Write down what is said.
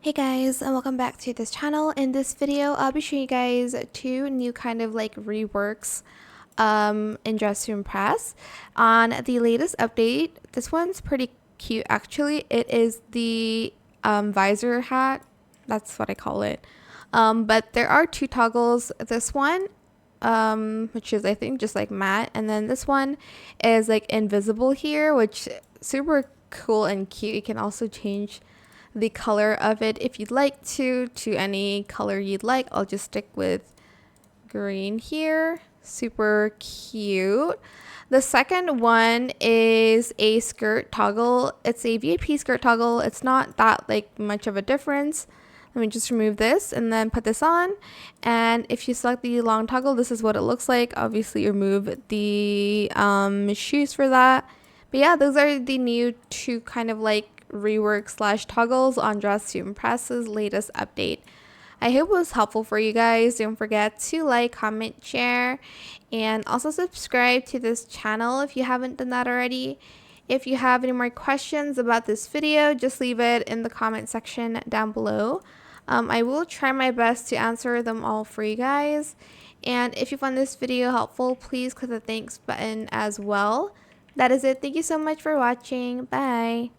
Hey guys, and welcome back to this channel. In this video, I'll be showing you guys two new kind of like reworks in Dress to Impress on the latest update. This one's pretty cute actually. It is the visor hat. That's what I call it. But there are two toggles. This one which is I think just like matte, and then this one is like invisible here, which super cool and cute. You can also change the color of it if you'd like to any color you'd like. I'll just stick with green here. Super cute. The second one is a skirt toggle. It's a VIP skirt toggle. It's not that like much of a difference. Let me just remove this and then put this on, and if you select the long toggle, this is what it looks like. Obviously remove the shoes for that. But yeah, those are the new two kind of like rework slash toggles on Dress to Impress's latest update. I hope it was helpful for you guys. Don't forget to like, comment, share, and also subscribe to this channel if you haven't done that already. If you have any more questions about this video, just leave it in the comment section down below. I will try my best to answer them all for you guys. And if you found this video helpful, please click the thanks button as well. That is it. Thank you so much for watching. Bye.